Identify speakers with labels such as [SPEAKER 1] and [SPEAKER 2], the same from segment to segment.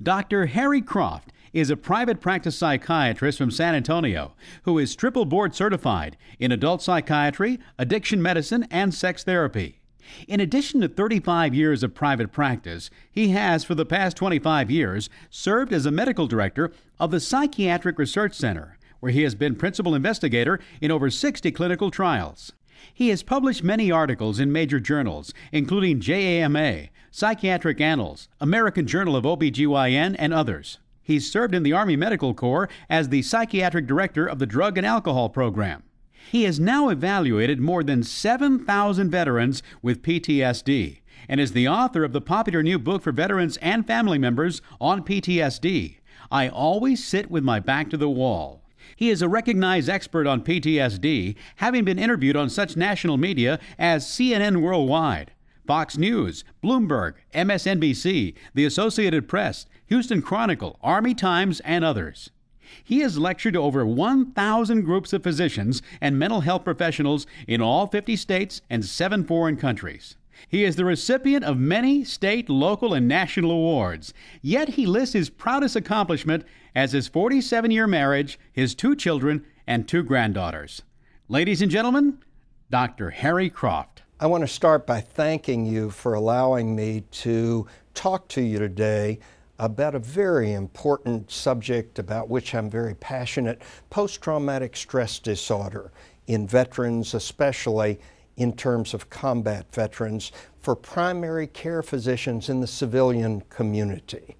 [SPEAKER 1] Dr. Harry Croft is a private practice psychiatrist from San Antonio who is triple board certified in adult psychiatry, addiction medicine, and sex therapy. In addition to 35 years of private practice, he has, for the past 25 years, served as a medical director of the Psychiatric Research Center, where he has been principal investigator in over 60 clinical trials. He has published many articles in major journals, including JAMA, Psychiatric Annals, American Journal of OBGYN, and others. He's served in the Army Medical Corps as the Psychiatric Director of the Drug and Alcohol Program. He has now evaluated more than 7,000 veterans with PTSD and is the author of the popular new book for veterans and family members on PTSD, I Always Sit with My Back to the Wall. He is a recognized expert on PTSD, having been interviewed on such national media as CNN Worldwide, Fox News, Bloomberg, MSNBC, the Associated Press, Houston Chronicle, Army Times, and others. He has lectured to over 1,000 groups of physicians and mental health professionals in all 50 states and 7 foreign countries. He is the recipient of many state, local, and national awards, yet he lists his proudest accomplishment as his 47-year marriage, his 2 children, and 2 granddaughters. Ladies and gentlemen, Dr. Harry Croft.
[SPEAKER 2] I want to start by thanking you for allowing me to talk to you today about a very important subject about which I'm very passionate, post-traumatic stress disorder in veterans, especially in terms of combat veterans, for primary care physicians in the civilian community.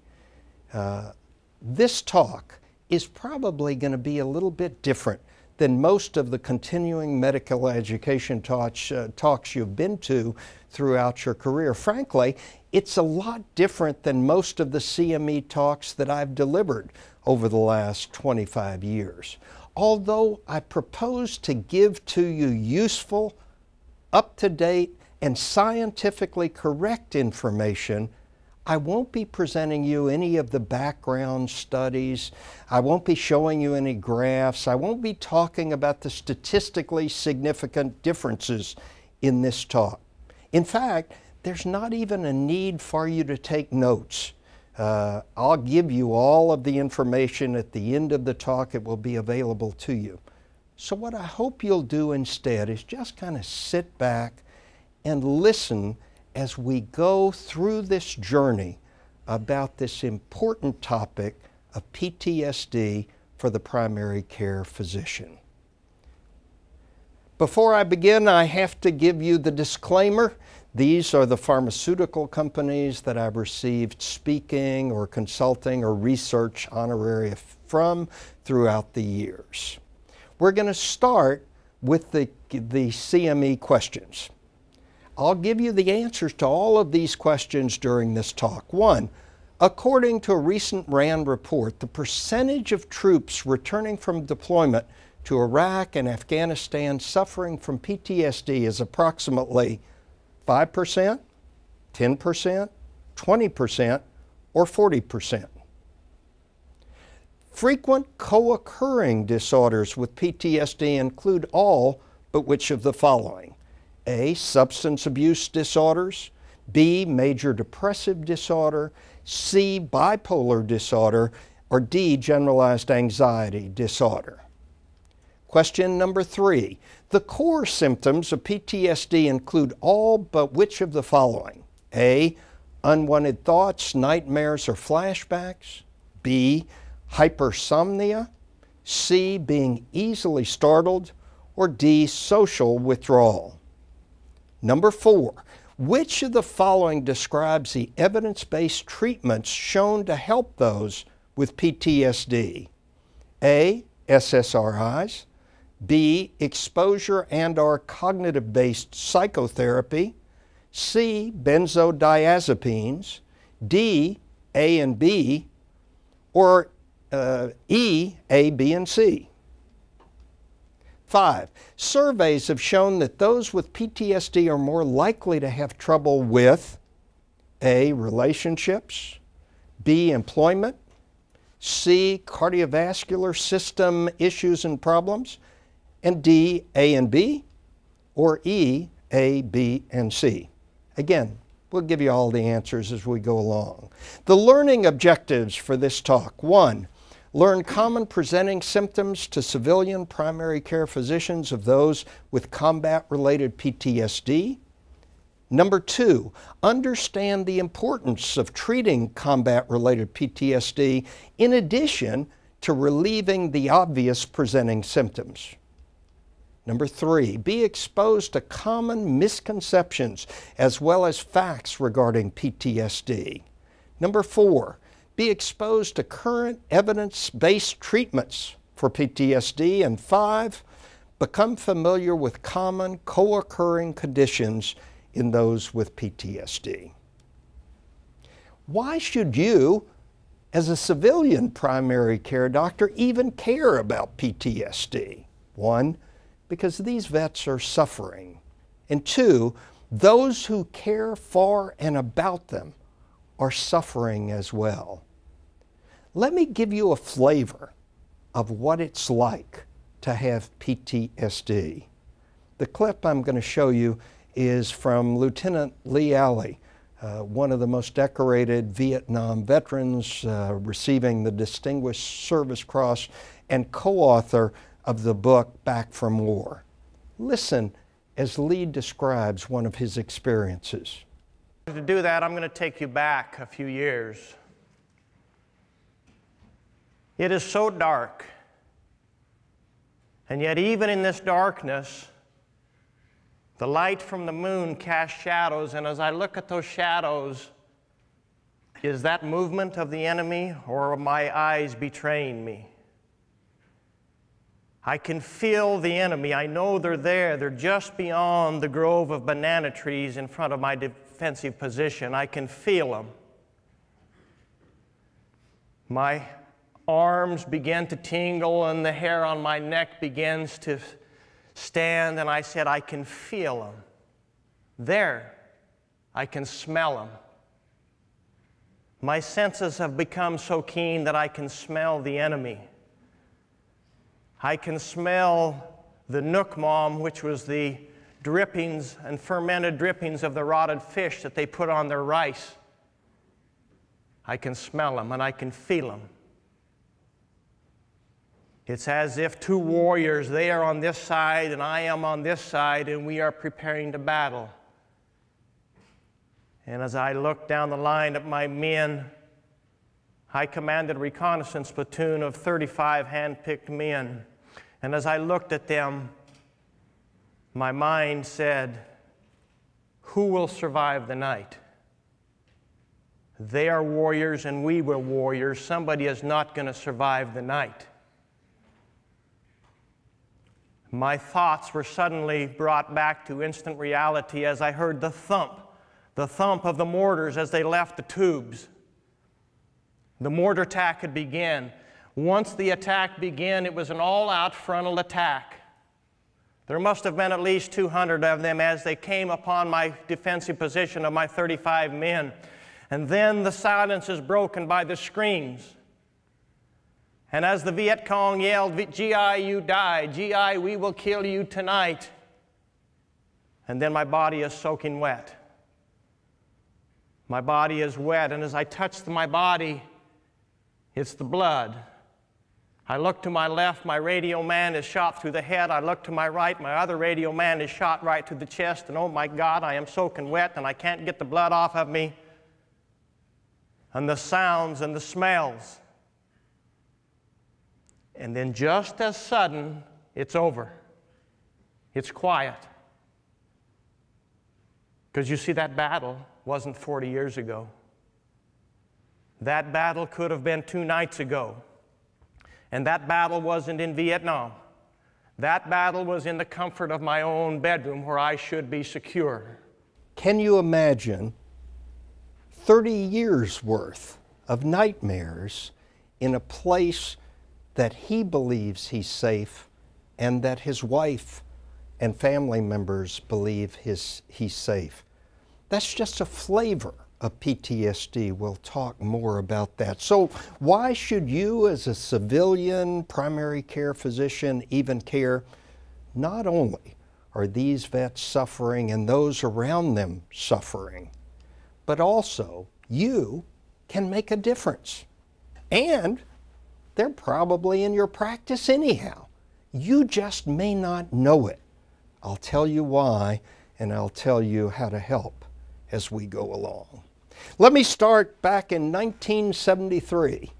[SPEAKER 2] This talk is probably going to be a little bit different than most of the continuing medical education talks you've been to throughout your career. Frankly, it's a lot different than most of the CME talks that I've delivered over the last 25 years. Although I propose to give to you useful, up-to-date, and scientifically correct information, I won't be presenting you any of the background studies. I won't be showing you any graphs. I won't be talking about the statistically significant differences in this talk. In fact, there's not even a need for you to take notes. I'll give you all of the information at the end of the talk. It will be available to you. So what I hope you'll do instead is just kind of sit back and listen as we go through this journey about this important topic of PTSD for the primary care physician. Before I begin, I have to give you the disclaimer. These are the pharmaceutical companies that I've received speaking or consulting or research honoraria from throughout the years. We're going to start with the CME questions. I'll give you the answers to all of these questions during this talk. 1, according to a recent RAND report, the percentage of troops returning from deployment to Iraq and Afghanistan suffering from PTSD is approximately 5%, 10%, 20%, or 40%. Frequent co-occurring disorders with PTSD include all but which of the following? A, substance abuse disorders, B, major depressive disorder, C, bipolar disorder, or D, generalized anxiety disorder. Question number 3. The core symptoms of PTSD include all but which of the following? A, unwanted thoughts, nightmares, or flashbacks, B, hypersomnia, C, being easily startled, or D, social withdrawal. Number 4, which of the following describes the evidence-based treatments shown to help those with PTSD? A, SSRIs, B, exposure and/or cognitive-based psychotherapy, C, benzodiazepines, D, A and B, or E, A, B, and C. 5, surveys have shown that those with PTSD are more likely to have trouble with A, relationships, B, employment, C, cardiovascular system issues and problems, and D, A and B, or E, A, B, and C. Again, We'll give you all the answers as we go along. The learning objectives for this talk. 1, learn common presenting symptoms to civilian primary care physicians of those with combat-related PTSD. Number 2, understand the importance of treating combat-related PTSD in addition to relieving the obvious presenting symptoms. Number 3, be exposed to common misconceptions as well as facts regarding PTSD. Number 4, be exposed to current evidence-based treatments for PTSD. And 5, become familiar with common co-occurring conditions in those with PTSD. Why should you, as a civilian primary care doctor, even care about PTSD? 1, because these vets are suffering. And 2, those who care for and about them are suffering as well. Let me give you a flavor of what it's like to have PTSD. The clip I'm going to show you is from Lieutenant Lee Alley, one of the most decorated Vietnam veterans, receiving the Distinguished Service Cross and co-author of the book Back from War. Listen as Lee describes one of his experiences.
[SPEAKER 3] To do that, I'm going to take you back a few years. It is so dark, and yet even in this darkness, the light from the moon casts shadows, and as I look at those shadows, is that movement of the enemy or are my eyes betraying me? I can feel the enemy. I know they're there. They're just beyond the grove of banana trees in front of my defensive position. I can feel them. My arms begin to tingle and the hair on my neck begins to stand, and I said, I can feel them. There, I can smell them. My senses have become so keen that I can smell the enemy. I can smell the nook mom, which was the drippings and fermented drippings of the rotted fish that they put on their rice. I can smell them and I can feel them. It's as if two warriors, they are on this side and I am on this side, and we are preparing to battle. And as I look down the line at my men, I commanded a reconnaissance platoon of 35 hand-picked men. And as I looked at them, my mind said, who will survive the night? They are warriors and we were warriors. Somebody is not going to survive the night. My thoughts were suddenly brought back to instant reality as I heard the thump of the mortars as they left the tubes. The mortar attack had begun. Once the attack began, it was an all-out frontal attack. There must have been at least 200 of them as they came upon my defensive position of my 35 men. And then the silence is broken by the screams. And as the Viet Cong yelled, GI, you died. GI, we will kill you tonight. And then my body is soaking wet. My body is wet, and as I touch my body, it's the blood. I look to my left, my radio man is shot through the head. I look to my right, my other radio man is shot right through the chest. And oh my God, I am soaking wet and I can't get the blood off of me. And the sounds and the smells. And then just as sudden, it's over. It's quiet. Because you see, that battle wasn't 40 years ago. That battle could have been 2 nights ago. And that battle wasn't in Vietnam. That battle was in the comfort of my own bedroom where I should be secure.
[SPEAKER 2] Can you imagine 30 years worth of nightmares in a place that he believes he's safe and that his wife and family members believe he's safe? That's just a flavor of PTSD. We'll talk more about that. So why should you, as a civilian primary care physician, even care? Not only are these vets suffering and those around them suffering, but also you can make a difference. And they're probably in your practice anyhow. You just may not know it. I'll tell you why, and I'll tell you how to help as we go along. Let me start back in 1973.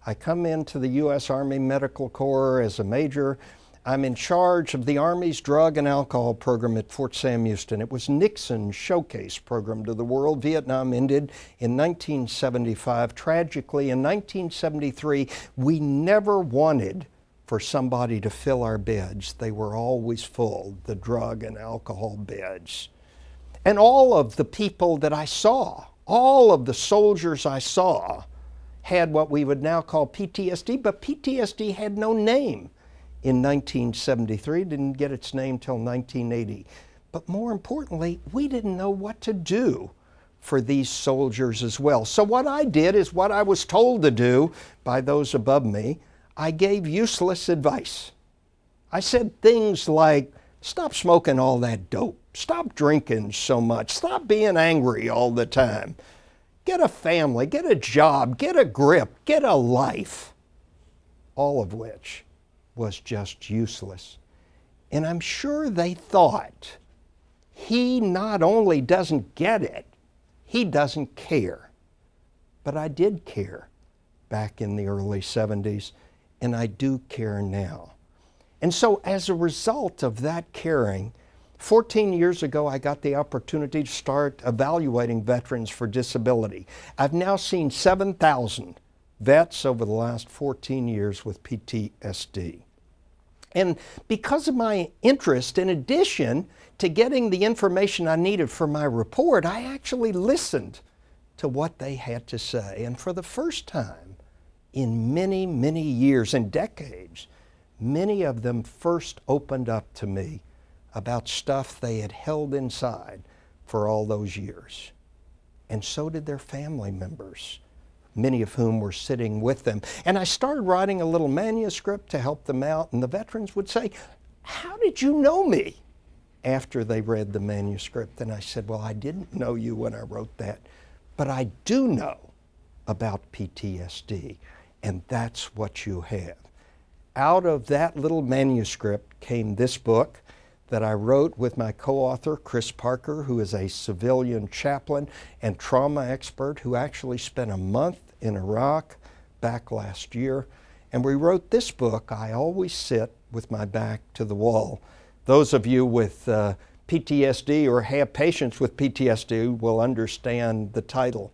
[SPEAKER 2] I come into the U.S. Army Medical Corps as a major. I'm in charge of the Army's drug and alcohol program at Fort Sam Houston. It was Nixon's showcase program to the world. Vietnam ended in 1975. Tragically, in 1973, we never wanted for somebody to fill our beds. They were always full, the drug and alcohol beds. And all of the people that I saw, all of the soldiers I saw, had what we would now call PTSD, but PTSD had no name in 1973. It didn't get its name till 1980. But more importantly, we didn't know what to do for these soldiers as well. So what I did is what I was told to do by those above me. I gave useless advice. I said things like, stop smoking all that dope, stop drinking so much, stop being angry all the time, get a family, get a job, get a grip, get a life, all of which was just useless. And I'm sure they thought, he not only doesn't get it, he doesn't care. But I did care back in the early 70s, and I do care now. And so as a result of that caring, 14 years ago, I got the opportunity to start evaluating veterans for disability. I've now seen 7,000 vets over the last 14 years with PTSD. And because of my interest, in addition to getting the information I needed for my report, I actually listened to what they had to say. And for the first time in many, many years and decades, many of them first opened up to me about stuff they had held inside for all those years. And so did their family members, many of whom were sitting with them. And I started writing a little manuscript to help them out, and the veterans would say, "How did you know me?" after they read the manuscript. And I said, well, I didn't know you when I wrote that, but I do know about PTSD, and that's what you have. Out of that little manuscript came this book that I wrote with my co-author, Chris Parker, who is a civilian chaplain and trauma expert who actually spent a month in Iraq back last year. And we wrote this book, I Always Sit with My Back to the Wall. Those of you with PTSD or have patients with PTSD will understand the title.